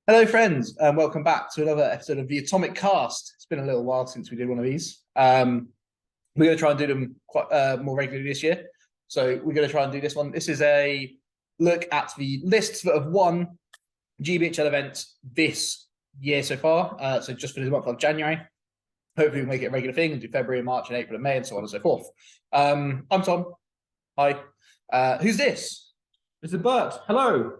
Hello, friends, and welcome back to another episode of the Atomic Cast. It's been a little while since we did one of these. We're going to try and do them quite more regularly this year. So we're going to try and do this one. This is a look at the lists that have won GBHL events this year so far. So just for the month of January. Hopefully we'll make it a regular thing and do February, March, and April, and May, and so on and so forth. I'm Tom. Hi. Who's this? This is Bert. Hello.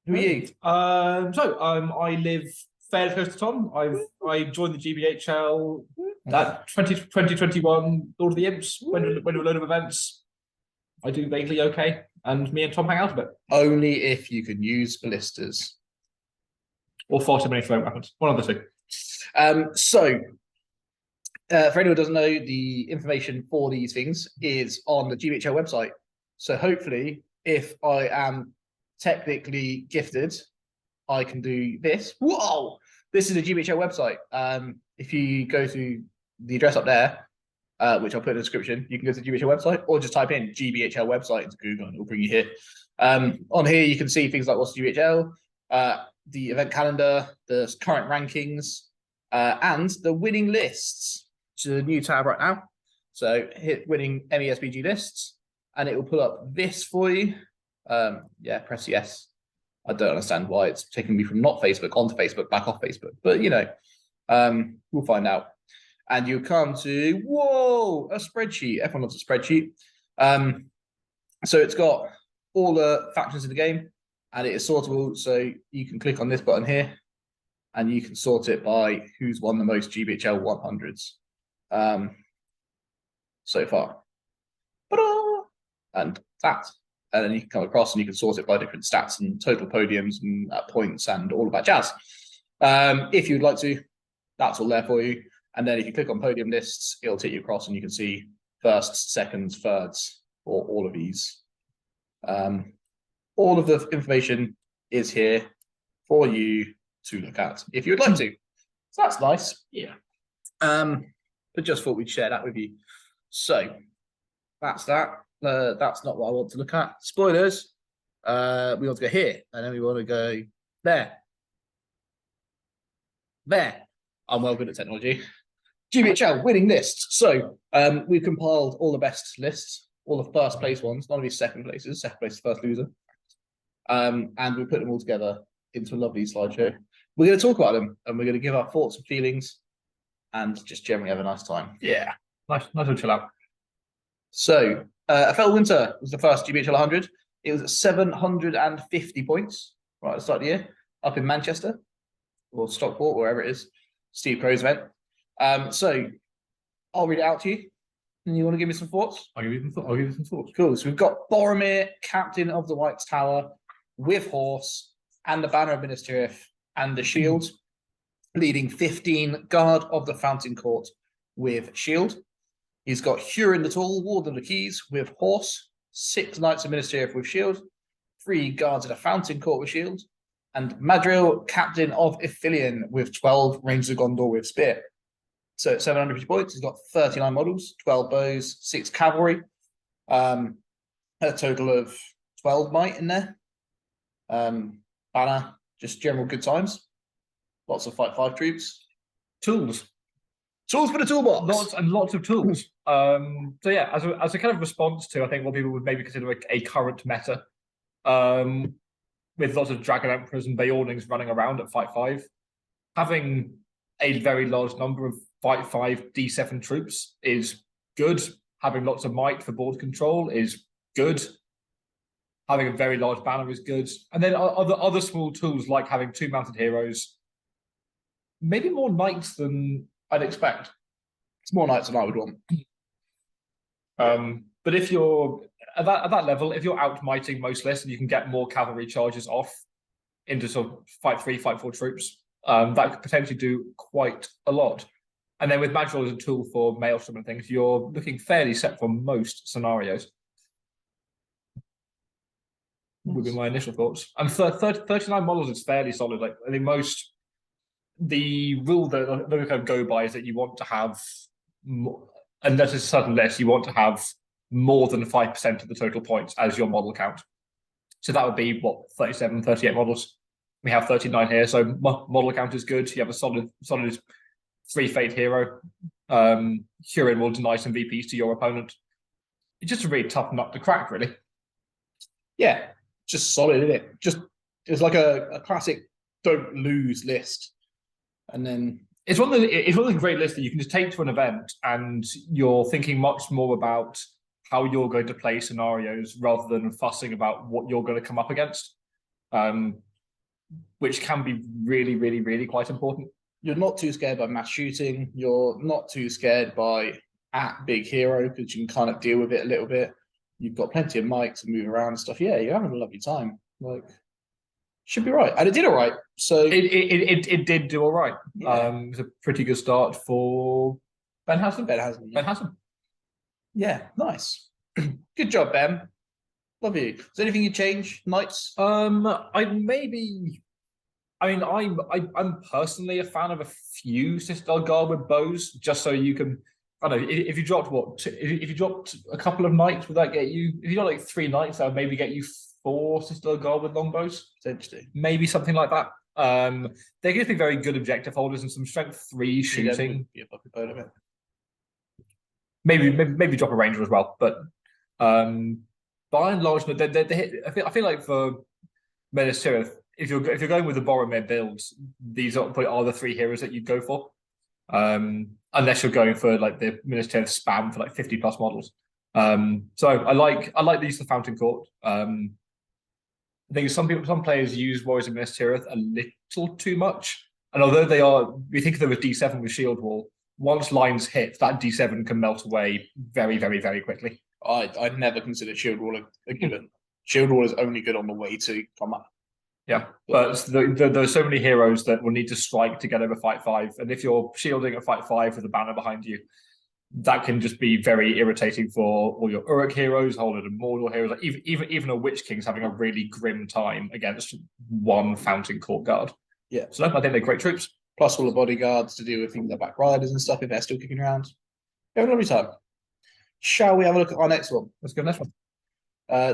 Who are you? I live fairly close to Tom. I joined the GBHL that 2021 Lord of the Imps, went to a load of events. I do vaguely okay, and me and Tom hang out a bit. Only if you can use ballistas. Or far too many throwing weapons. One of the two. For anyone who doesn't know, the information for these things is on the GBHL website. So hopefully, if I am technically gifted, I can do this. Whoa! This is the GBHL website. If you go to the address up there, which I'll put in the description, you can go to the GBHL website or just type in GBHL website into Google and it'll bring you here. On here, you can see things like what's GBHL, the event calendar, the current rankings, and the winning lists, which is a new tab right now. So hit winning MESBG lists, and it will pull up this for you. Yeah, press yes. I don't understand why it's taking me from not Facebook onto Facebook, back off Facebook, but you know, we'll find out. And you come to, whoa, a spreadsheet. Everyone loves a spreadsheet. So it's got all the factions in the game, and it is sortable. So you can click on this button here, and you can sort it by who's won the most GBHL 100s so far. And that. And then you can come across and you can sort it by different stats and total podiums and points and all of that jazz. If you'd like to, that's all there for you. And then if you click on podium lists, it'll take you across and you can see firsts, seconds, thirds for all of these. All of the information is here for you to look at if you'd like to. So that's nice. Yeah. But just thought we'd share that with you. So that's that. That's not what I want to look at. Spoilers. We want to go here, and then we want to go there. There. I'm well good at technology. GBHL winning lists. So we've compiled all the best lists, all the first place ones, none of these second places. Second place is first loser. And we put them all together into a lovely slideshow. We're going to talk about them, and we're going to give our thoughts and feelings, and just generally have a nice time. Yeah. Nice to chill out. So a Fell Winter was the first GBHL 100. It was at 750 points right at the start of the year, up in Manchester or Stockport, wherever it is. Steve Crow's event. So I'll read it out to you. And you want to give me some thoughts? I'll give you some thoughts. Cool. So we've got Boromir, captain of the White Tower, with horse, and the banner of Minas Tirith, and the shield, leading 15 guard of the Fountain Court with shield. He's got Hurin the Tall, Ward of the Keys with horse, 6 Knights of Minas Tirith with shield, 3 guards of the Fountain Court with shield, and Madril, captain of Ithilien with 12 Rangers of Gondor with spear. So at 750 points, he's got 39 models, 12 bows, 6 cavalry, a total of 12 might in there. Banner, just general good times. Lots of Fight 5 troops. Tools. Tools for the toolbox. Lots of tools. So yeah, as a kind of response to, I think, what people would maybe consider a current meta, with lots of Dragon Emperors and Beornings running around at Fight 5, having a very large number of Fight 5 D7 troops is good. Having lots of might for board control is good. Having a very large banner is good. And then other small tools like having 2 mounted heroes, maybe more knights than I'd expect. It's more knights than I would want. But if you're at that level, if you're outmighting most lists and you can get more cavalry charges off into sort of Fight 3, Fight 4 troops, that could potentially do quite a lot. And then with Madril as a tool for Maelstrom and things, you're looking fairly set for most scenarios. Would be my initial thoughts. And 39 models is fairly solid. Like, I think the rule that we kind of go by is that you want to have, unless it's a certain list, you want to have more than 5% of the total points as your model count. So that would be, what, 37, 38 models. We have 39 here, so model count is good. You have a solid 3 fate hero. Hurin will deny some VPs to your opponent. It's just a really tough nut to crack, really. Yeah, just solid, isn't it? It's like a classic don't lose list. And then it's one of the great lists that you can just take to an event and you're thinking much more about how you're going to play scenarios rather than fussing about what you're going to come up against. Which can be really, really, really quite important. You're not too scared by mass shooting. You're not too scared by big hero because you can kind of deal with it a little bit. You've got plenty of mics to move around and stuff. Yeah, you're having a lovely time. Like, should be right, and it did all right. So it did do all right. Yeah. It was a pretty good start for Ben Hassan. Ben Hassan. Yeah, nice. Good job, Ben. Love you. Is there anything you change, Knights? I'm personally a fan of a few Sister Guard with bows, just so you can. I don't know if you dropped if you dropped a couple of knights, would that get you? If you got like 3 knights, that would maybe get you 4 Sister Guard with longbows, Potentially. Maybe something like that. They're going to be very good objective holders and some strength 3 shooting. Maybe drop a ranger as well, but by and large, I feel like for Minas Tirith, if you're going with the Boromir builds, these are the 3 heroes that you'd go for. Unless you're going for like the Minas Tirith spam for like 50+ models. So I like the use of the Fountain Court. I think some players use Warriors of Minas Tirith a little too much. And although we think of them as D7 with Shield Wall, once lines hit, that D7 can melt away very, very, very quickly. I'd never consider Shield Wall a given. Shield Wall is only good on the way to combat. Yeah, but there's so many heroes that will need to strike to get over fight 5, and if you're shielding at fight 5 with a banner behind you, that can just be very irritating for all your Uruk heroes, Hollowed and Mordor heroes. Like even a Witch King's having a really grim time against one Fountain Court guard. Yeah, so I think they're great troops. Plus all the bodyguards to deal with things like back riders and stuff if they're still kicking around. Have a lovely time. Shall we have a look at our next one? Let's go next one.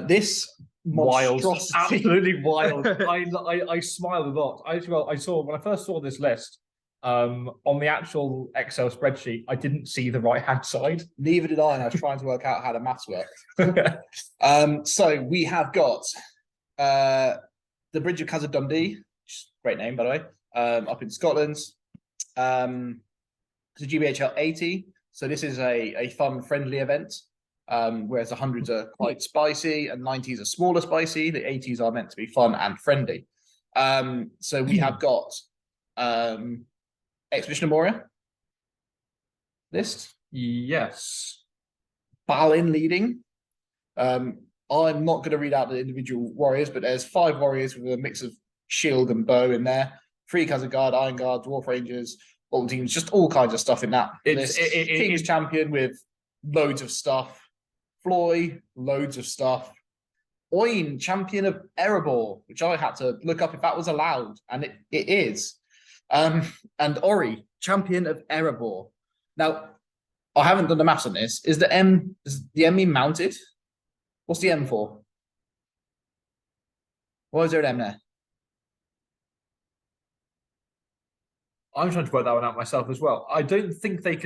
This wild, absolutely wild. I smiled a lot. I saw when I first saw this list on the actual Excel spreadsheet, I didn't see the right hand side. Neither did I, and I was trying to work out how the maths worked. So we have got the Bridge of Khazad Dundee, great name by the way, up in Scotland. It's a GBHL 80. So this is a fun, friendly event. Whereas the 100s are quite spicy and 90s are smaller spicy. The 80s are meant to be fun and friendly. So we have got Expedition of Moria list. Yes. Balin leading. I'm not going to read out the individual warriors, but there's 5 warriors with a mix of shield and bow in there. 3 Khazad Guard, Iron Guard, Dwarf Rangers, all teams, just all kinds of stuff in that list. King's Champion with loads of stuff. Floy, loads of stuff. Oin, Champion of Erebor, which I had to look up if that was allowed, and it is. And Ori, Champion of Erebor. Now, I haven't done the maths on this. Is the M mean mounted? What's the M for? Why is there an M there? I'm trying to work that one out myself as well. I don't think they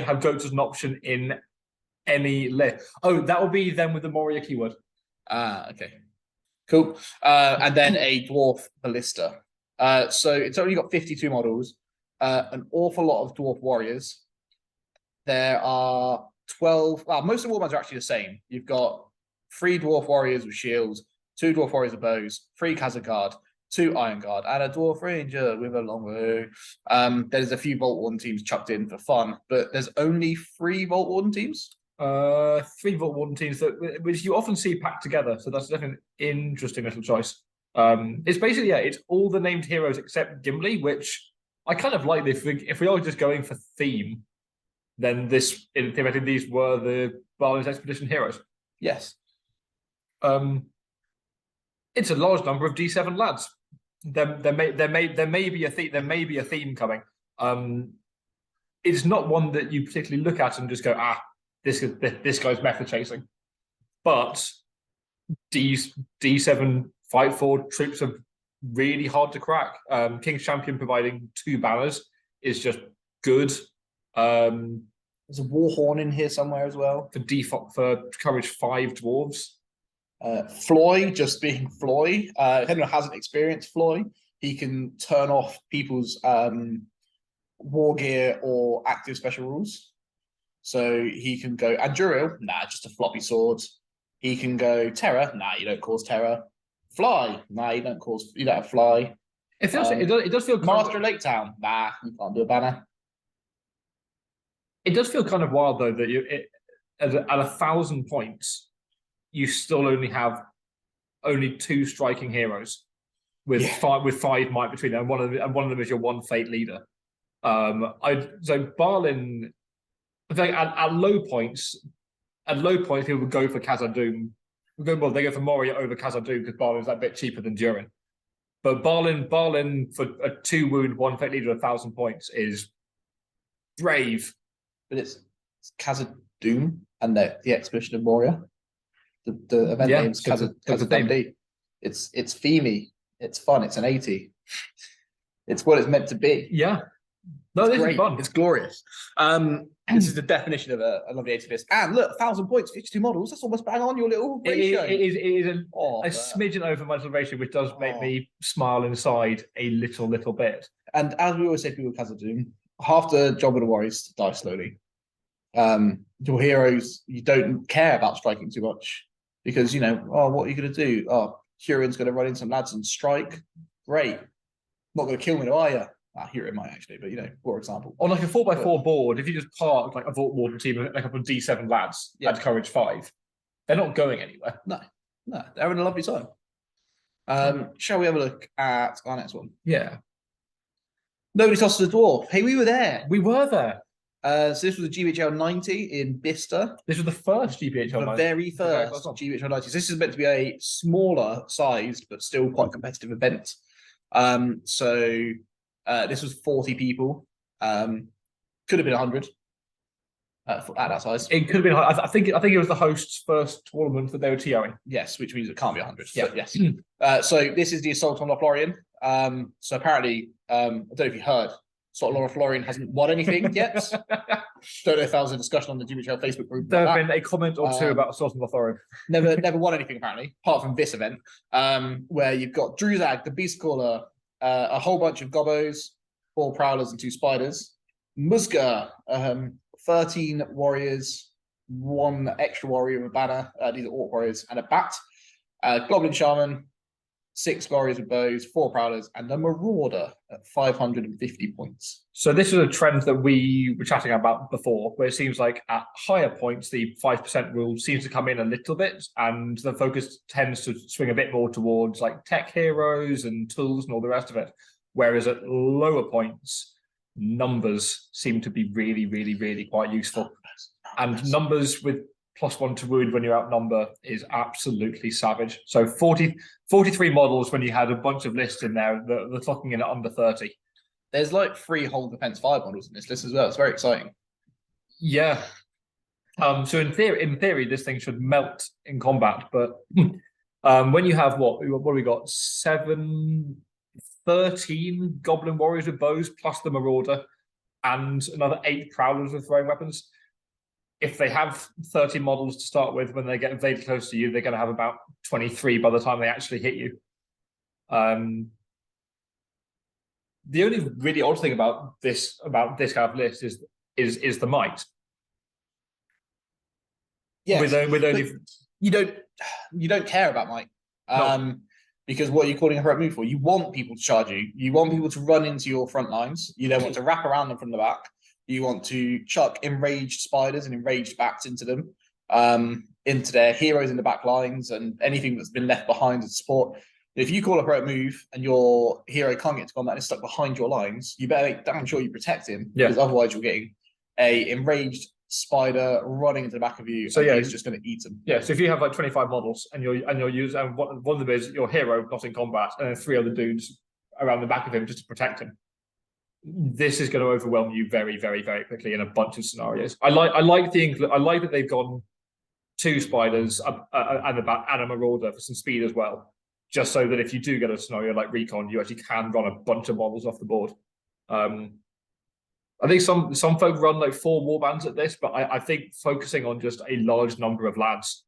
have goats as an option in any list. Oh, that will be them with the Moria keyword. Okay. Cool. And then a Dwarf Ballista. So it's only got 52 models, an awful lot of Dwarf Warriors. There are 12, most of the Warbands are actually the same. You've got 3 Dwarf Warriors with shields, 2 Dwarf Warriors with bows, 3 Khazad Guard, 2 Iron Guard, and a Dwarf Ranger with a long bow. There's a few Vault Warden teams chucked in for fun, but there's only 3 Vault Warden teams. 3 Vault Warden teams, which you often see packed together, so that's definitely an interesting little choice. It's basically, it's all the named heroes except Gimli, which I kind of like. If we are just going for theme, then theoretically these were the Balin's Expedition heroes. Yes. It's a large number of D7 lads. There may be a theme coming. It's not one that you particularly look at and just go, this guy's method chasing. But D7 fight forward troops of really hard to crack. King's Champion providing 2 banners is just good. There's a Warhorn in here somewhere as well. For default for courage 5 dwarves. Floy, just being Floy. If anyone hasn't experienced Floy, he can turn off people's war gear or active special rules. So he can go Anduril, nah, just a floppy sword. He can go Terror, nah, you don't cause terror. Fly, nah, you don't have fly. It does feel Master of Lake Town, nah, you can't do a banner. It does feel kind of wild though that at 1,000 points, you still only have 2 striking heroes with 5 might between them, and one of them is your 1 fate leader. So Barlin, I think at low points, people would go for Khazad-dûm. They go for Moria over Khazad-dûm because Barlin's that bit cheaper than Durin. But Barlin for a 2 wound, 1 fate leader, 1,000 points is brave. But it's Khazad-dûm and the Expedition of Moria. The event name's Khazad-dûm. It's themey. It's fun. It's an 80. It's what it's meant to be. Yeah. No, this is fun. It's glorious. This is the definition of a lovely 80 list. And look, 1,000 points, 52 models. That's almost bang on your little ratio. It is a smidgen over my ratio, which does make me smile inside a little bit. And as we always say, people with Khazad-dûm, half the job of the Warriors is to die slowly. Your heroes, you don't care about striking too much because, what are you going to do? Oh, Huron's going to run in some lads and strike. Great. Not going to kill me, though, are you? Huron might actually, but for example. On like a 4x4 board, if you just park like a Vault Warden team and a couple of D7 lads at courage 5, they're not going anywhere. No, they're having a lovely time. Shall we have a look at our next one? Yeah. Nobody tosses a dwarf. Hey, we were there. We were there. So this was a GBHL 90 in Bicester. This was the first GBHL 90. The very first GBHL 90. This is meant to be a smaller sized, but still quite competitive event. This was 40 people. Could have been 100 at that size. It could have been. I think it was the host's first tournament that they were TOing. Yes, which means it can't be 100. Yeah. Yes. So this is the assault on lothlorien. So apparently, I don't know if you heard, assault on lothlorien hasn't won anything yet. Don't know if that was a discussion on the GBHL Facebook group. There have been a comment or two about assault on lothlorien. Never won anything apparently, apart from this event, where you've got Druzag, the Beast Caller, a whole bunch of Gobbos, 4 Prowlers and 2 Spiders. Musga, 13 Warriors, 1 extra Warrior with a banner. These are Orc Warriors and a Bat. Goblin Shaman, 6 Warriors with bows, 4 Prowlers, and a Marauder at 550 points. So this is a trend that we were chatting about before, where it seems like at higher points, the 5% rule seems to come in a little bit, and the focus tends to swing a bit more towards like tech heroes and tools and all the rest of it. Whereas at lower points, numbers seem to be really quite useful. And numbers with +1 to wound when you outnumber is absolutely savage. So 43 models when you had a bunch of lists in there that are clocking in at under 30. There's like 3 whole defense 5 models in this list as well. It's very exciting. Yeah. So in theory, this thing should melt in combat. But when you have what have we got? 13 Goblin Warriors with bows plus the Marauder and another 8 Prowlers with throwing weapons. If they have 30 models to start with, when they get very close to you, they're going to have about 23 by the time they actually hit you. The only really odd thing about this kind of list is the might. Yes, with only you don't care about might. No. Because what are you calling a heroic move for? You want people to charge you. You want people to run into your front lines. You don't want to wrap around them from the back. You want to chuck enraged spiders and enraged bats into them, into their heroes in the back lines and anything that's been left behind as support. If you call a heroic move and your hero can't get to combat and is stuck behind your lines, you better make damn sure you protect him. Yeah. Because otherwise you're getting a enraged spider running into the back of you. So yeah, he's just going to eat them. Yeah. So if you have like 25 models and you're using, and one of them is your hero not in combat, and then 3 other dudes around the back of him just to protect him, this is going to overwhelm you very quickly in a bunch of scenarios. I like that they've gone 2 spiders and a Marauder for some speed as well, just so that if you do get a scenario like Recon, you actually can run a bunch of models off the board. I think some folk run like 4 warbands at this, but I think focusing on just a large number of lads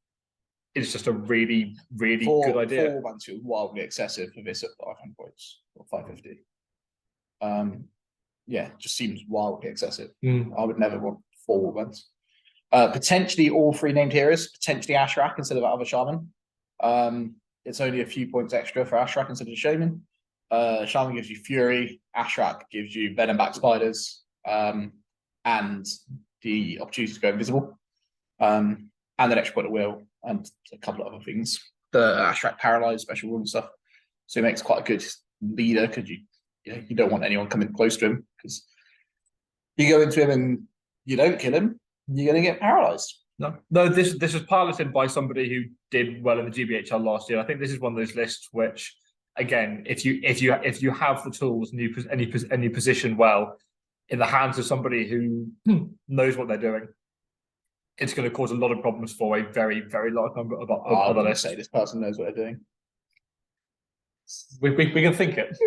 is just a really, really good idea. 4 warbands feels wildly excessive for this at 500 points or 550. Yeah, just seems wildly excessive. I would never want 4 warbands. Potentially all 3 named heroes, potentially Ashrak instead of other shaman. It's only a few points extra for Ashrak instead of Shaman. Shaman gives you Fury, Ashrak gives you Venom back spiders, and the opportunity to go invisible, and an extra point of will, and a couple of other things. The Ashrak paralyzed special rule and stuff. So it makes quite a good leader because you don't want anyone coming close to him, because you go into him and you don't kill him, you're going to get paralyzed. No, this was piloted by somebody who did well in the GBHL last year. I think this is one of those lists which, again, if you have the tools and you position well in the hands of somebody who knows what they're doing, it's going to cause a lot of problems for a very, very large number of other lists. Say this person knows what they're doing. We can think it.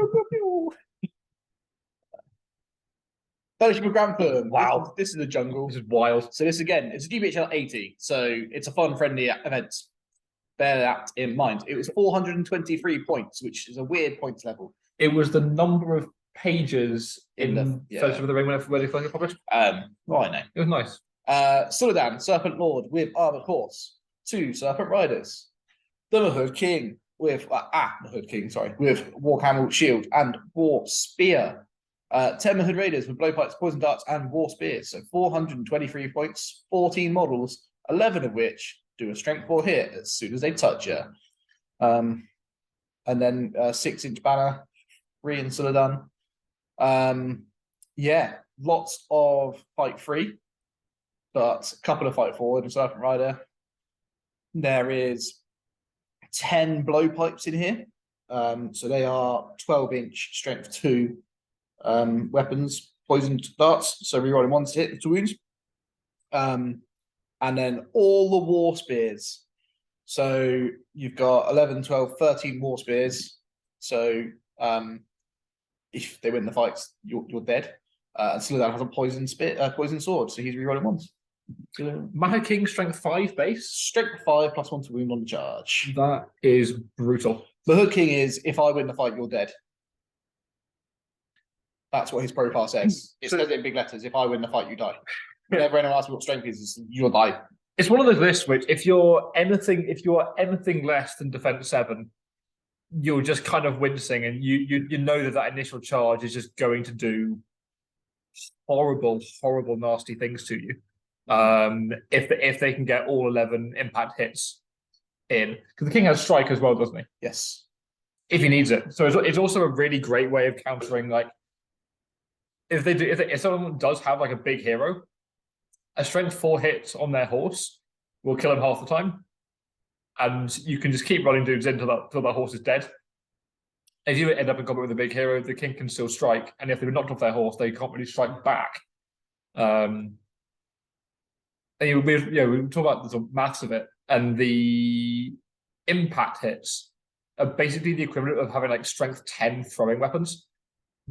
Fellowship of Grantham. Wow. This is the jungle. This is wild. So this, again, it's a GBHL 80. So it's a fun, friendly event. Bear that in mind. It was 423 points, which is a weird points level. It was the number of pages in Fellowship of the Ring when they first got published. Well, I know. It was nice. Suladan, Serpent Lord with Armored Horse. 2 Serpent Riders. The Mahood King with Mahood King, sorry, with War Camel Shield and War Spear. 10 Mahood Raiders with Blowpipes, Poison Darts, and War Spears. So 423 points, 14 models, 11 of which do a Strength 4 hit as soon as they touch you. And then 6-inch banner, 3 in Suladan. Yeah, lots of fight 3, but a couple of fight 4 in the Serpent Rider. There is 10 blowpipes in here. So they are 12-inch Strength 2 weapons, poisoned darts, so rerolling 1 to hit 2 wounds. And then all the war spears. So you've got 11, 12, 13 war spears. So if they win the fights, you're dead. And Suladan has a poison sword, so he's rerolling 1s. Mahood King Strength 5 base. Strength 5 plus 1 to wound on the charge. That is brutal. Mahood King is, if I win the fight, you're dead. That's what his profile says. It says it in big letters. If I win the fight, you die. Whenever anyone asks me what strength is, you'll die. It's one of those lists which, if you're anything less than defense 7, you're just kind of wincing, and you know that initial charge is just going to do horrible, nasty things to you. If they can get all 11 impact hits in, because the king has strike as well, doesn't he? Yes. If he needs it. So it's also a really great way of countering, like, if someone does have like a big hero, a strength 4 hits on their horse will kill him half the time, and you can just keep running dudes until that horse is dead. If you end up in combat with a big hero, the king can still strike, and if they've knocked off their horse, they can't really strike back. And we talk about the sort of maths of it, and the impact hits are basically the equivalent of having like strength 10 throwing weapons.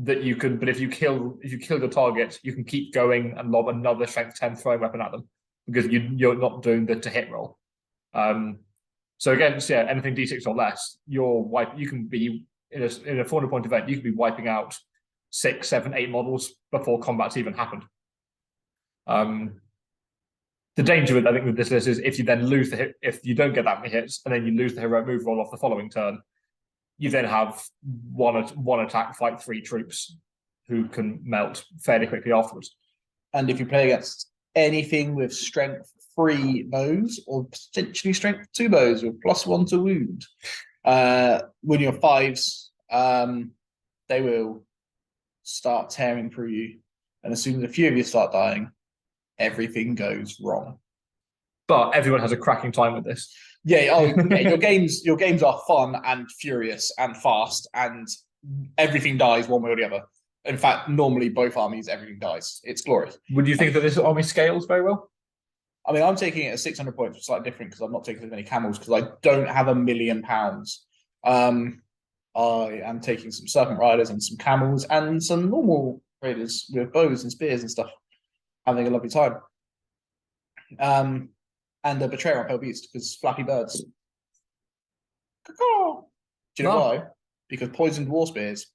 That you can, but if you kill the target, you can keep going and lob another strength 10 throwing weapon at them, because you're not doing the to hit roll. So against anything d6 or less, you can be in a 400 point event, you can be wiping out 6, 7, 8 models before combat's even happened. The danger with, I think, with this list is if you then lose the hit, if you don't get that many hits and then you lose the heroic move roll off the following turn, you then have one attack fight 3 troops who can melt fairly quickly afterwards. And if you play against anything with strength 3 bows or potentially strength 2 bows with +1 to wound, when you're 5s, they will start tearing through you. And as soon as a few of you start dying, everything goes wrong. But everyone has a cracking time with this. Yeah, your games are fun and furious and fast, and everything dies one way or the other. In fact, normally both armies, everything dies. It's glorious. Would you think that this army scales very well? I mean, I'm taking it at 600 points, which is slightly different because I'm not taking as many camels because I don't have £1 million I am taking some serpent riders and some camels and some normal raiders with bows and spears and stuff, having a lovely time. And the betrayer on Pale Beast because Flappy Birds. Do you know why? Because poisoned war spears.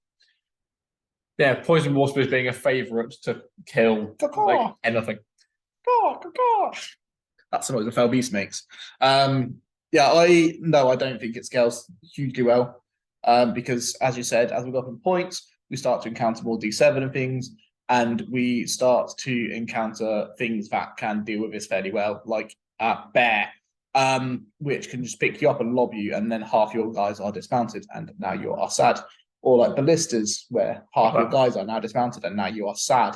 Yeah, poison war spears being a favourite to kill like anything. That's the noise the Fell Beast makes. Yeah, I don't think it scales hugely well. Because as you said, as we go up in points, we start to encounter more D7 and things, and we start to encounter things that can deal with this fairly well, like a bear, which can just pick you up and lob you, and then half your guys are dismounted, and now you are sad. Or like ballistas, where half your guys are now dismounted, and now you are sad.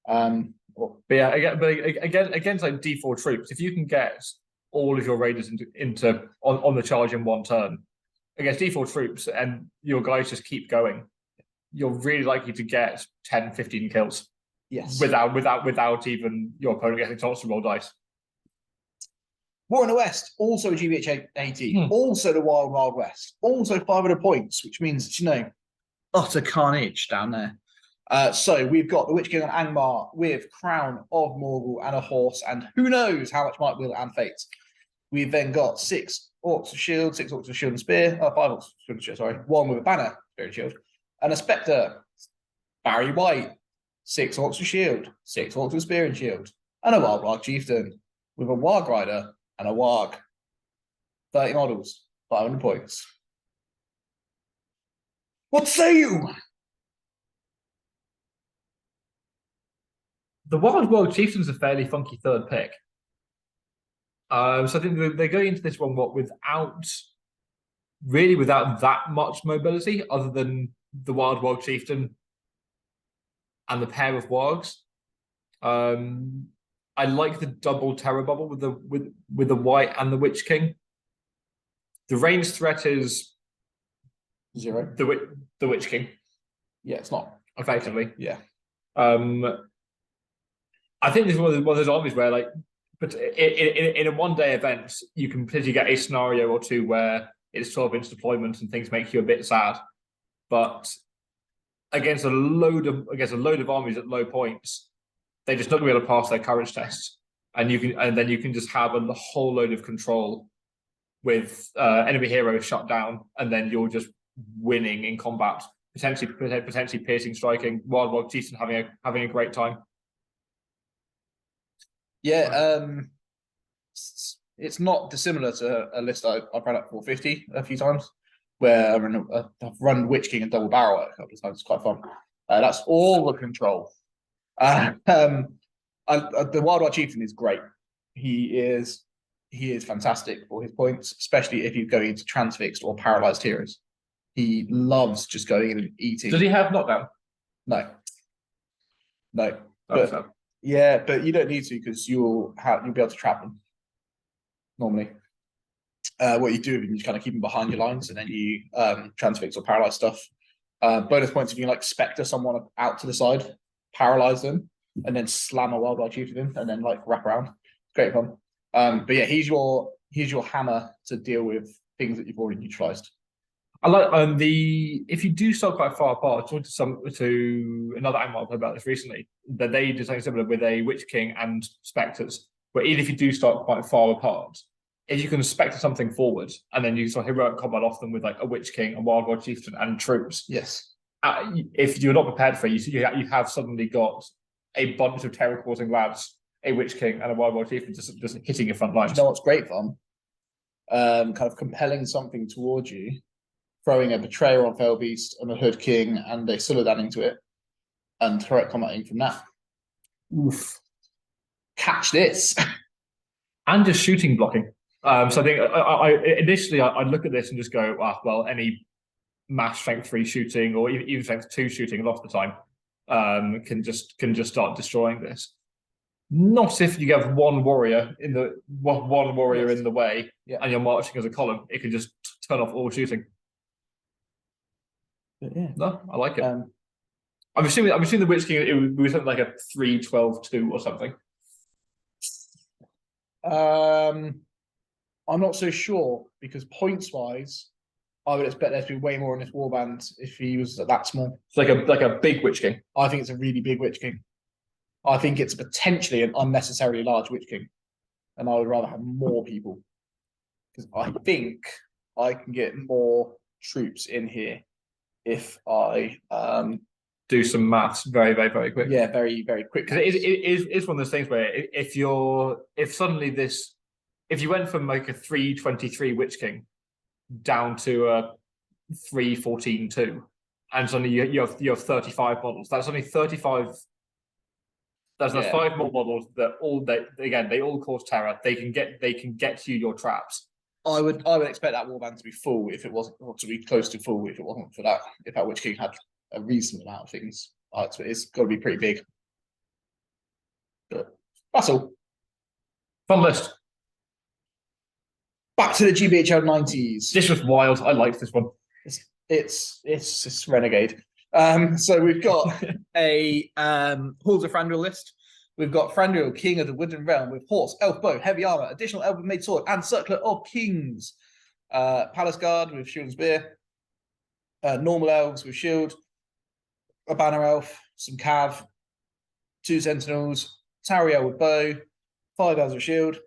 But yeah, again, against like D4 troops, if you can get all of your raiders into on the charge in one turn against D4 troops, and your guys just keep going, you're really likely to get 10, 15 kills. Yes. Without even your opponent getting chance to roll dice. War in the West, also GBH 80, also the Wild Wild West, also 500 points, which means, utter carnage down there. So we've got the Witch King on Angmar with Crown of Morgul and a horse, and who knows how much might, will, and fate. We've then got 6 orcs of shield, 6 orcs of shield and spear, 5 orcs of shield and shield, sorry, 1 with a banner, spear and shield, and a spectre, Barry White, 6 orcs of shield, 6 orcs of spear and shield, and a wild warg chieftain with a warg rider and a warg. 30 models, 500 points. What say you? The Wild Warg Chieftain's a fairly funky third pick. So I think they're going into this one without that much mobility, other than the Wild Warg Chieftain and the pair of wargs. I like the double terror bubble with the White and the Witch King. The range threat is 0. The Witch King. Yeah, it's not effectively. Yeah. I think this is one of those armies where, like, but in a one-day event, you can potentially get a scenario or two where it's 12-inch deployment and things make you a bit sad. But against a load of armies at low points, they're just not going to be able to pass their courage tests, and then you can just have a whole load of control with enemy heroes shut down, and then you're just winning in combat, potentially piercing, striking, Wild Warg Chieftain having a great time. Yeah, it's not dissimilar to a list I've run at 450 a few times, where I've run Witch King and double barrel a couple of times. It's quite fun. That's all the control. The Wild Warg Chieftain is great. He is fantastic for his points, especially if you're going into transfixed or paralyzed heroes. He loves just going in and eating. Does he have knockdown? No. But yeah, but you don't need to, because you'll be able to trap them normally. What you do is you kind of keep them behind your lines, and then you transfix or paralyze stuff. Bonus points if you can, like, spectre someone out to the side, paralyze them, and then slam a Wild Warg Chieftain in, and then like wrap around. Great fun. But yeah, he's your hammer to deal with things that you've already neutralized. I like if you do start quite far apart. I talked to another Angmar about this recently, that they did something similar with a Witch King and Spectres, where even if you do start quite far apart, if you can Spectre something forward, and then you sort of heroic combat off them with like a Witch King, a Wild Warg Chieftain, and troops. Yes. If you're not prepared for it, you have suddenly got a bunch of terror-causing lads, a Witch King, and a Wild Warg Chieftain just hitting your front lines. Do you know what's great fun? Kind of compelling something towards you, throwing a Betrayer on Fell Beast and a Hood King and a Suladan into it, and heroic combating from that. Oof. Catch this. And just shooting blocking. So I think initially I'd look at this and just go, well, any mass strength 3 shooting or even strength 2 shooting a lot of the time can just start destroying this. Not if you have one warrior in the way, and you're marching as a column. It can just turn off all shooting. But yeah, no, I like it. I'm assuming the Witch King, it would be something like a 3-12-2 or something. I'm not so sure, because points wise, I would expect there to be way more in this warband if he was that small. It's like a big Witch King. I think it's a really big Witch King. I think it's potentially an unnecessarily large Witch King, and I would rather have more people because I think I can get more troops in here if I do some maths very, very, very quick. Yeah, very, very quick. Because it's one of those things where if you went from like a 323 Witch King down to a 314-2, and suddenly you have 35 models. That's only 35. That's 5 more models that they all cause terror. They can get to you your traps. I would expect that warband to be full if it wasn't, or to be close to full if it wasn't for that. If that Witch King had a reasonable amount of things, it's got to be pretty big. But that's all. Fun list. Back to the GBHL 90s. This was wild. I liked this one. It's Renegade. So we've got a Halls of Thranduil list. We've got Thranduil, King of the Woodland Realm, with horse, elf bow, heavy armor, additional elven made sword, and circlet of kings. Palace Guard with shield and spear. Normal elves with shield. A banner elf, some cav, 2 sentinels, Tariel with bow, 5 elves with shield,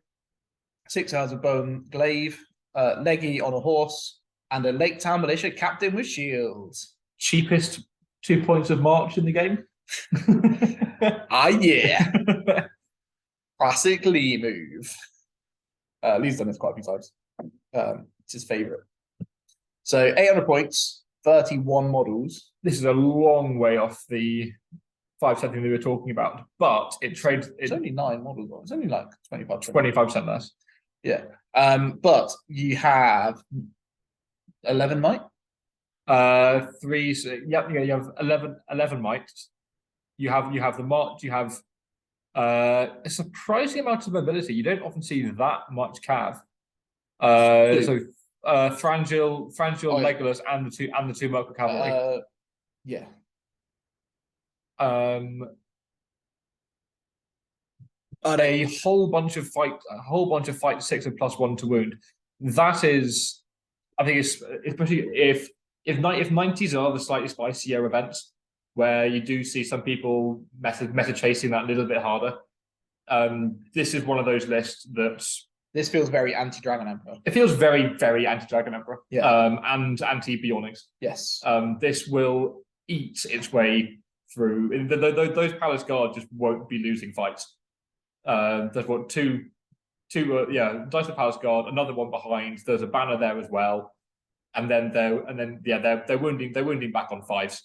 6 elves with bow and glaive, Leggy on a horse, and a Lake Town militia captain with shields. Cheapest 2 points of march in the game. Yeah. Classic Lee move. Lee's done this quite a few times. It's his favourite. So 800 points, 31 models. This is a long way off the 5 something we were talking about, but it's only 9 models. It's only like 25% less. Yeah. But you have 11 might. 3. So, you have 11 might. You have the march. You have a surprising amount of mobility. You don't often see that much cav. So Thranduil, Legolas, and the two Merkel cavalry. Yeah. A whole bunch of fight 6 and +1 to wound. That is, I think, especially if 90s are the slightly spicier events where you do see some people meta chasing that a little bit harder. This is one of those lists that. This feels very anti-Dragon Emperor. It feels very, very anti-Dragon Emperor. Yeah. And anti-Beornings. Yes. This will eat its way through. Those Palace Guard just won't be losing fights. There's what two Dice of Palace Guard, another one behind. There's a banner there as well, and then they're wounding back on 5s.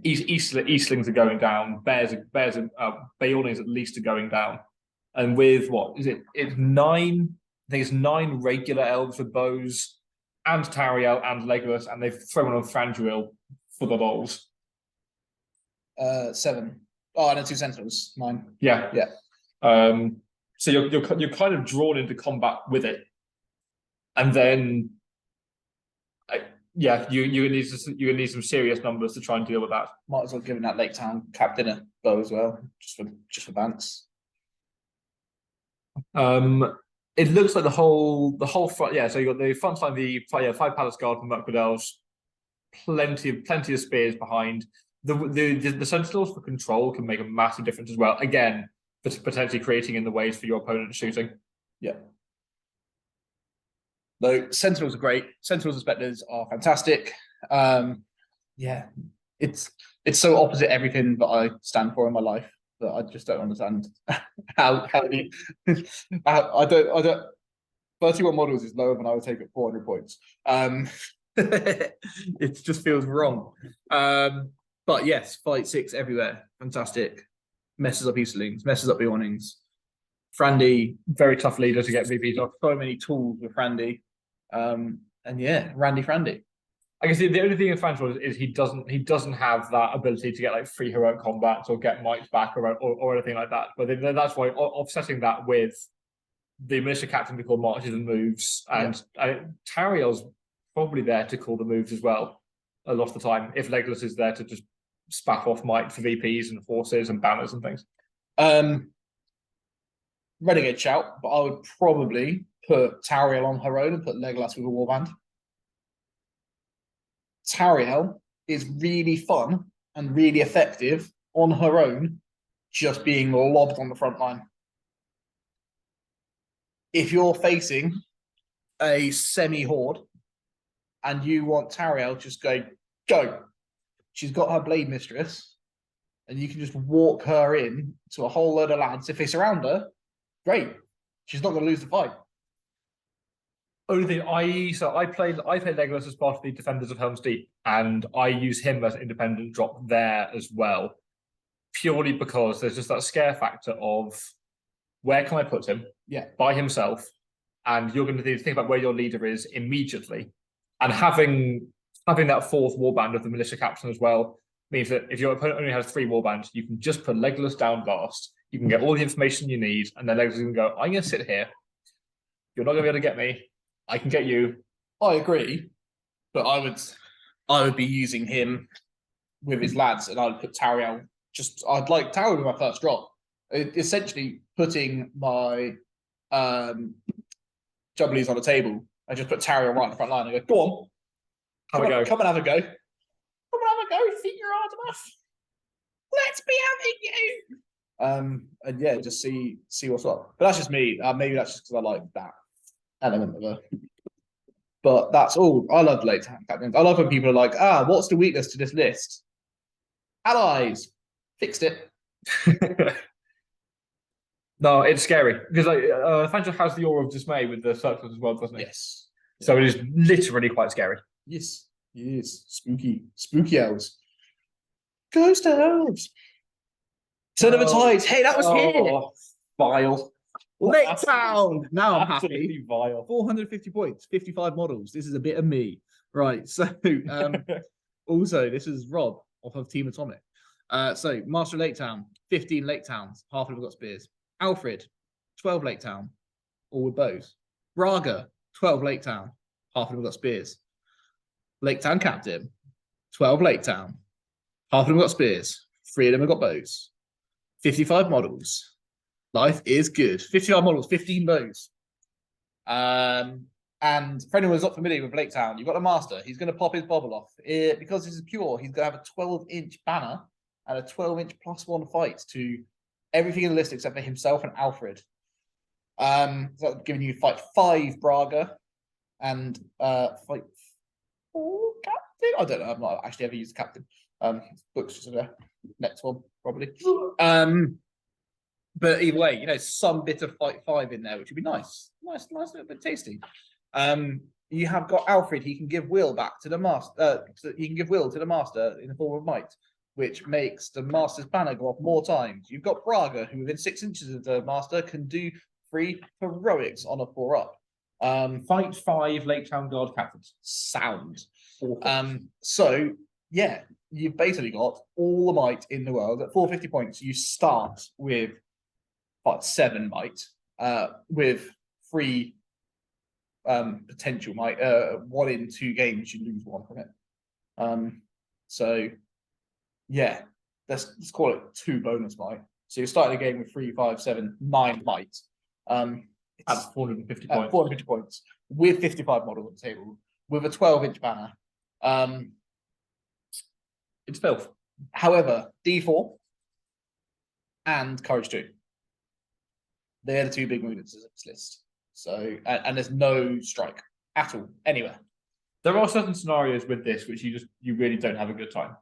Eastlings are going down. Bears and Beornings at least are going down. And with what is it? It's 9. I think it's 9 regular elves with bows, and Tariel and Legolas, and they've thrown on Thranduil for the lols. 7. Oh, and 2 sentinels. 9. Yeah. So you're kind of drawn into combat with it, and then you're gonna need some serious numbers to try and deal with that. Might as well give that Lake Town captain a bow as well, just for bants. It looks like the whole front. Yeah, so you got the front line, the 5 Palace Guard from Mirkwood Elves, plenty of spears behind. The sentinels for control can make a massive difference as well. Again, potentially creating in the ways for your opponent shooting. Yeah. Though sentinels are great. Sentinels and spectres are fantastic. Yeah, it's so opposite everything that I stand for in my life that I just don't understand how I don't. 31 models is lower than I would take at 400 points. It just feels wrong. But yes, fight 6 everywhere. Fantastic. Messes up Eastlings, messes up Beornings. Frandy, very tough leader to get VPs off. So many tools with Frandy. And yeah, Frandy. I guess the only thing in Thranduil is he doesn't have that ability to get like free heroic combats or get might back or anything like that. But then that's why offsetting that with the militia captain to call marches and moves, and Tariel's probably there to call the moves as well a lot of the time. If Legolas is there to just spaff off might for VPs and horses and banners and things. Renegade shout, but I would probably put Tariel on her own and put Legolas with a warband. Tariel is really fun and really effective on her own, just being lobbed on the front line. If you're facing a semi-horde and you want Tariel, just go. She's got her blade mistress, and you can just walk her in to a whole load of lads. If they surround her, great. She's not going to lose the fight. Only thing I played Legolas as part of the Defenders of Helm's Deep, and I use him as an independent drop there as well, purely because there's just that scare factor of where can I put him? Yeah, by himself, and you're going to think about where your leader is immediately, and having that fourth warband of the militia captain as well means that if your opponent only has 3 warbands, you can just put Legolas down last. You can get all the information you need, and then Legolas can go, I'm going to sit here. You're not going to be able to get me. I can get you. I agree, but I would be using him with his lads, and I'd put Tariel. I'd like Tariel with my first drop. Essentially, putting my jubblies on the table. I just put Tariel right in the front line and go, go on, come and have a go. Come and have a go. You think you're hard enough? Let's be having you. And yeah, just see what's up. But that's just me. Maybe that's just because I like that element of it. But that's all. I love late captains. I love when people are like, what's the weakness to this list? Allies. Fixed it. No, it's scary because Fangel has the aura of dismay with the circles as well, doesn't it? Yes. So it is literally quite scary. Yes, it is. Spooky elves. Ghost elves. Turn of the tides. Hey, that was here. Vile. Lake Town. Now I'm Absolutely happy. Vile. 450 points, 55 models. This is a bit of me. Right. So also, this is Rob off of Team Atomic. So Master of Lake Town, 15 Lake Towns, half of them got spears. Alfred, 12 Lake Town, all with bows. Braga, 12 Lake Town, half of them got spears. Lake Town Captain, 12 Lake Town, half of them got spears. 3 of them have got bows. 55 models. Life is good. 55 models, 15 bows. And for anyone who's not familiar with Lake Town, you've got a master. He's going to pop his bobble off. Because this is pure, he's going to have a 12-inch banner and a 12-inch +1 fight to everything in the list except for himself and Alfred. So that's giving you fight 5 Braga and fight 4 Captain. I don't know. I've not actually ever used Captain. Books just there. Next one probably. But either way, some bit of fight 5 in there, which would be nice, little bit tasty. You have got Alfred. He can give will back to the master. He can give will to the master in the form of might, which makes the master's banner go off more times. You've got Braga, who within 6 inches of the master can do 3 heroics on a 4-up. Fight 5 Lake Town Guard captains. Sound. So yeah, you've basically got all the might in the world at 450 points. You start with 7 might, with 3 potential might. 1 in 2 games you lose 1 from it. So yeah, let's call it 2 bonus might. So you're starting a game with 3, 5, 7, 9 might. At 450 points. 450 points with 55 models on the table with a 12-inch banner. It's filth. However, D4 and Courage 2. They're the 2 big movements of this list. So, and there's no strike at all anywhere. There are certain scenarios with this which you really don't have a good time.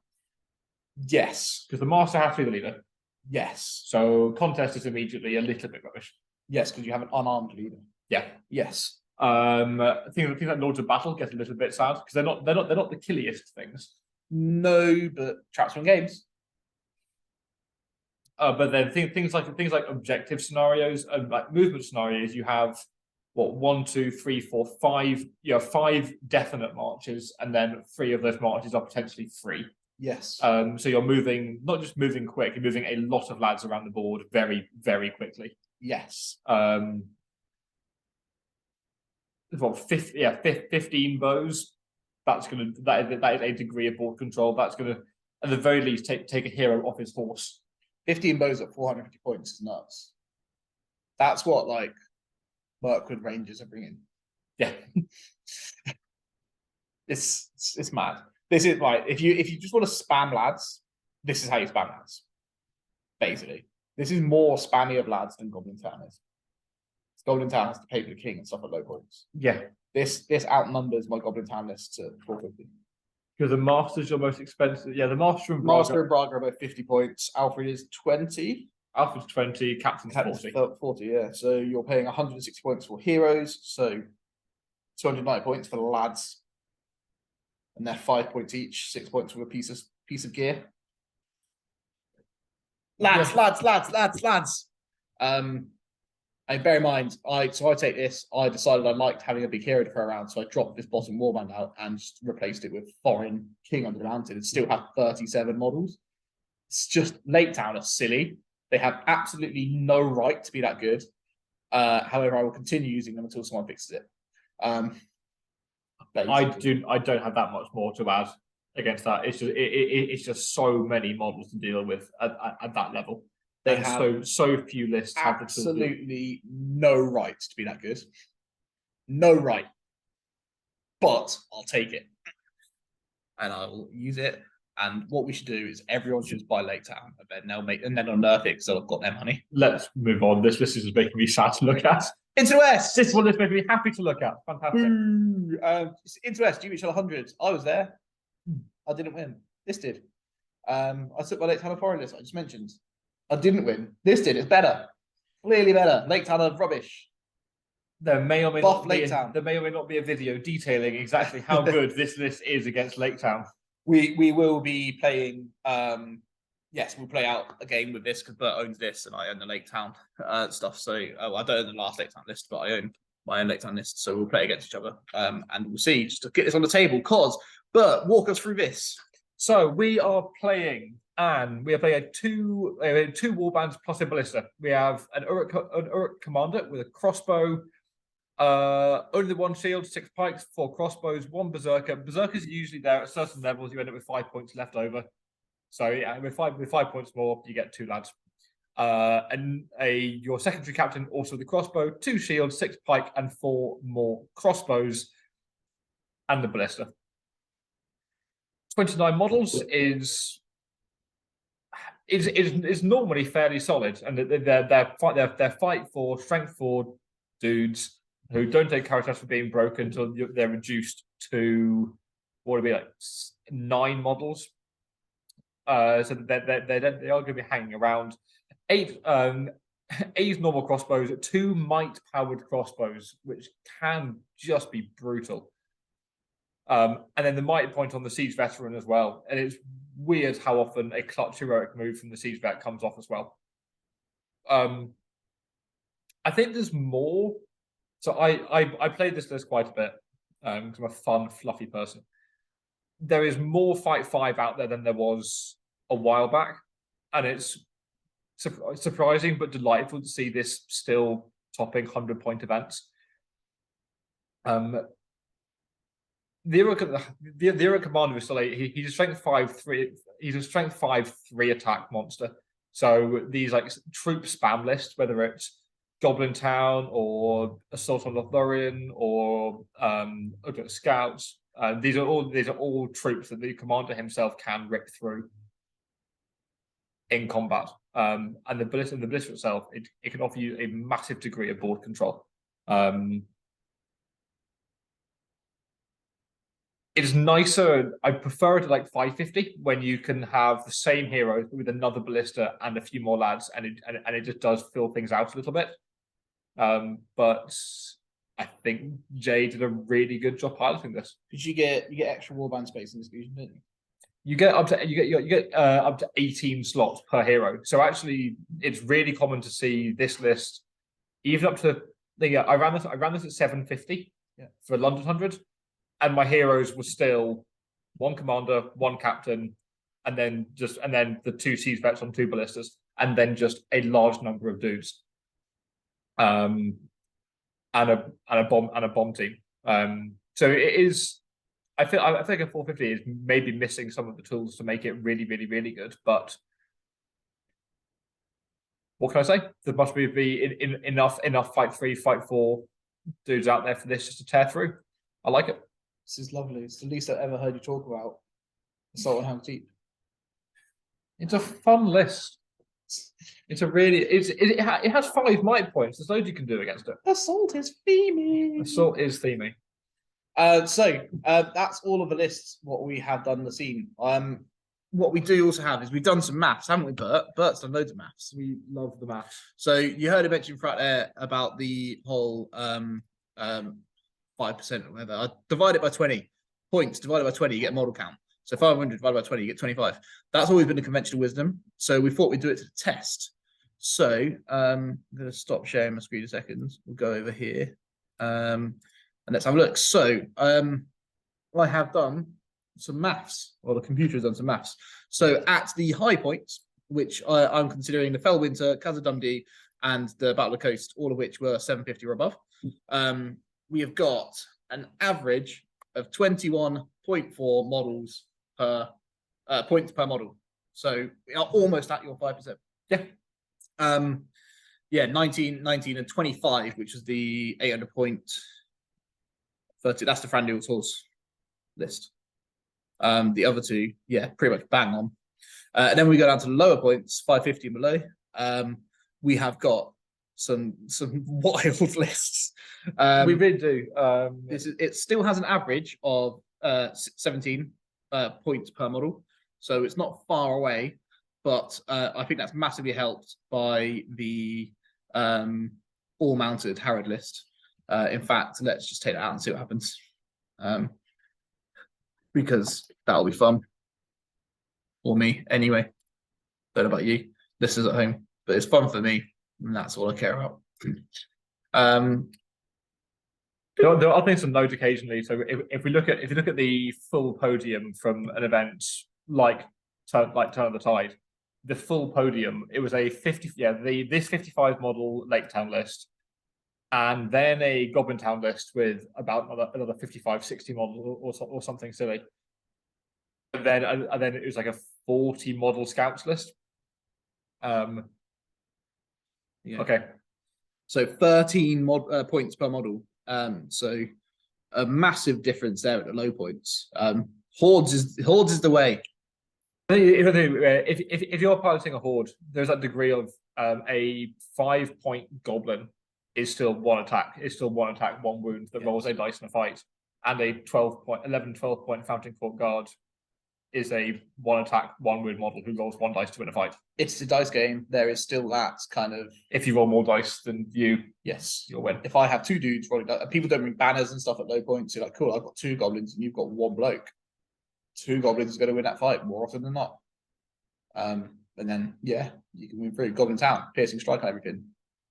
Yes. Because the master has to be the leader. Yes. So contest is immediately a little bit rubbish. Yes, because you have an unarmed leader. Yeah. Yes. Things like Lords of Battle get a little bit sad because they're not the killiest things. No, but traps win games. But then things like objective scenarios and like movement scenarios, you have 1, 2, 3, 4, 5. You have 5 definite marches, and then 3 of those marches are potentially free. Yes. So you're moving, not just moving quick, you're moving a lot of lads around the board very, very quickly. Yes. 15 bows. That is a degree of board control. That's gonna, at the very least, take a hero off his horse. 15 bows at 450 points is nuts. That's what Mirkwood Rangers are bringing. Yeah. It's mad. This is right. If you just want to spam lads, this is how you spam lads. Basically, this is more spammy of lads than Goblin Town is. Goblin Town has to pay for the king and stuff at low points. Yeah. This outnumbers my Goblin Town list to 450. Because the Master's your most expensive. Yeah, the Master and Master and Braga are both 50 points. Alfred is 20. Alfred's 20, Captain's 40. 40, yeah. So you're paying 160 points for heroes. So 290 points for the lads. And they're 5 points each, 6 points for a piece of gear. Lads. And bear in mind, I take this. I decided I liked having a big hero to throw around, so I dropped this bottom warband out and just replaced it with foreign king under the mountain. It still have 37 models. It's just Lake Town are silly. They have absolutely no right to be that good. However, I will continue using them until someone fixes it. I don't have that much more to add against that. It's just so many models to deal with at that level. They have so few lists have absolutely no right to be that good. No right. But I'll take it. And I'll use it. And what we should do is everyone should just buy Lake Town, and then they'll nerf it because they've got their money. Let's move on. This list is just making me sad to look at. Into West. This one is making me happy to look at. Fantastic. Into West, GBHL 100. I was there. I didn't win. This did. I took my Lake Town foreign list I just mentioned. I didn't win. This did. It's better. Clearly better. Lake Town are rubbish. There may or may not be a video detailing exactly how good this list is against Lake Town. We will be playing. Yes, we'll play out a game with this because Bert owns this and I own the Lake Town stuff. So I don't own the last Lake Town list, but I own my own Lake Town list. So we'll play against each other, and we'll see. Just to get this on the table, cause Bert, walk us through this. So we are playing. And we are playing two warbands plus a ballista. We have an Uruk commander with a crossbow, only 1 shield, 6 pikes, 4 crossbows, 1 berserker. Berserkers are usually there at certain levels. You end up with 5 points left over. So yeah, with five points more, you get 2 lads. And your secondary captain also the crossbow, 2 shields, 6 pike, and 4 more crossbows, and the ballista. 29 models is normally fairly solid, and their fight for strength 4 dudes who don't take characters for being broken until they're reduced to what would be like 9 models. So they are going to be hanging around 8 normal crossbows, 2 might powered crossbows, which can just be brutal. And then the might point on the siege veteran as well, and it's weird how often a clutch heroic move from the siege vet comes off as well. I think there's more. So I played this list quite a bit because I'm a fun, fluffy person. There is more Fight 5 out there than there was a while back, and it's surprising but delightful to see this still topping 100-point events. The Uruk commander is still he's a strength 5/3. He's a strength 5/3 attack monster. So these like troop spam lists, whether it's Goblin Town or Assault on Lothlorien or Scouts, these are all troops that the commander himself can rip through in combat. And the ballista itself, it can offer you a massive degree of board control. It's nicer. I prefer it to like 550 when you can have the same hero with another ballista and a few more lads, and it just does fill things out a little bit. But I think Jay did a really good job piloting this. Because you get extra warband space in this fusion, don't you? You get up to 18 slots per hero. So actually, it's really common to see this list even up to I ran this at 750 for London 100. And my heroes were still 1 commander, 1 captain, and then the 2 siege vets on 2 ballistas, and then just a large number of dudes, and a bomb team. So it is. I think a 450 is maybe missing some of the tools to make it really, really, really good. But what can I say? There must be enough Fight 3, Fight 4 dudes out there for this just to tear through. I like it. This is lovely. It's the least I've ever heard you talk about Assault and Helm Deep. It's a fun list. It's a really it has 5 might points. There's loads you can do against it. Assault is theming. Assault is theming. So that's all of the lists. What we have done the scene. What we do also have is we've done some maths, haven't we, Bert? Bert's done loads of maths. We love the maths. So you heard a mention right there about the whole 5% or whatever. I divide it by 20 points. Divided by 20, you get a model count. So 500 divided by 20, you get 25. That's always been the conventional wisdom. So we thought we'd do it to the test. So I'm going to stop sharing my screen a second. We'll go over here and let's have a look. So I have done some maths, or the computer has done some maths. So at the high points, which I'm considering the Fellwinter, Casa Dundee, and the Battle of the Coast, all of which were 750 or above, we have got an average of 21.4 models per points per model. So we are almost at your 5%. Yeah. Yeah, 19, and 25, which is the 800 point 30. That's the Frandiel's horse list. The other two, yeah, pretty much bang on. And then we go down to the lower points, 550 and below. We have got some wild lists. We really do. It still has an average of 17 points per model, so it's not far away. But I think that's massively helped by the all-mounted Harrod list. In fact, let's just take that out and see what happens. Because that'll be fun. Or me, anyway. Don't know about you. This is at home. But it's fun for me, and that's all I care about. There are things to note occasionally. So if you look at the full podium from an event like Turn of the Tide, the full podium, it was a 50, this 55 model Lake Town list, and then a Goblin Town list with about another 55, 60 model or something silly. And then it was like a 40 model scouts list. Yeah. Okay. So 13 points per model. So a massive difference there at the low points. Hordes is the way. If you're piloting a horde, there's that degree of a 5-point goblin is still one attack. It's still one attack, one wound that rolls a dice in a fight, and a 12 point Fountain Court guard is a one attack, one wound model who rolls one dice to win a fight. It's a dice game. There is still that kind of. If you roll more dice than you, yes, you'll win. If I have two dudes rolling, people don't bring banners and stuff at low points. You're like, cool, I've got 2 goblins and you've got 1 bloke. 2 goblins are going to win that fight more often than not. And then yeah, you can move through Goblin Town, piercing strike and everything.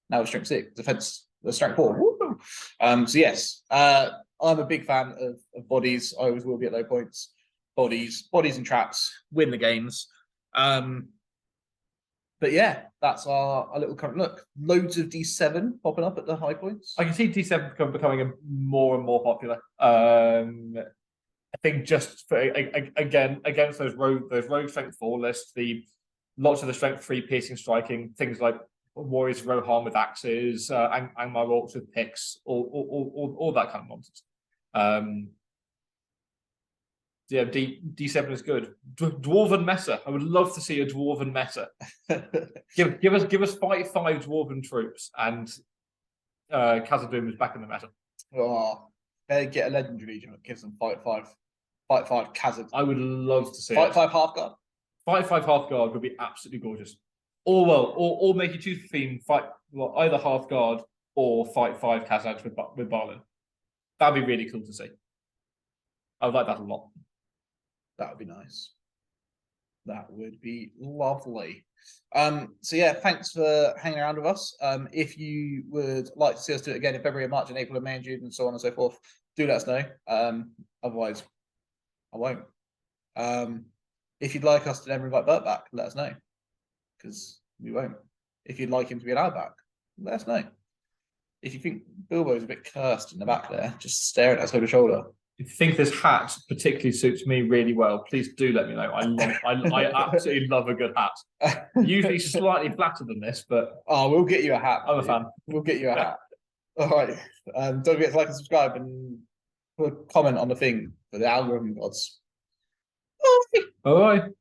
Now we're strength 6, defense, strength 4. Woo! So yes, I'm a big fan of bodies. I always will be at low points. Bodies and traps win the games. But yeah, that's our little current look. Loads of D7 popping up at the high points. I can see D7 becoming more and more popular. I think just for again against those rogue strength 4 lists, lots of the strength 3 piercing striking, things like warriors Rohan with axes, Angmar orcs with picks, all that kind of nonsense. Yeah, D7 is good. Dwarven meta. I would love to see a dwarven meta. give us 5 dwarven troops, and Khazad-dûm is back in the meta. Oh, they get a legendary legion that gives them 5 Khazad. I would love to see 5 half guard. 5 half guard would be absolutely gorgeous. Or make you choose between either half guard or 5 Khazads with Barlin. That'd be really cool to see. I would like that a lot. That would be nice. That would be lovely. So yeah, thanks for hanging around with us. If you would like to see us do it again in February, March, and April, and May, and June, and so on and so forth, do let us know. Otherwise, I won't. If you'd like us to never invite Bert back, let us know, because we won't. If you'd like him to be allowed back, let us know. If you think Bilbo's a bit cursed in the back there, just staring at us over the shoulder. If you think this hat particularly suits me really well, please do let me know. I absolutely love a good hat. Usually slightly flatter than this, but we'll get you a hat. I'm a fan. We'll get you a hat. All right. Don't forget to like and subscribe and put a comment on the thing for the algorithm gods. Bye. Bye.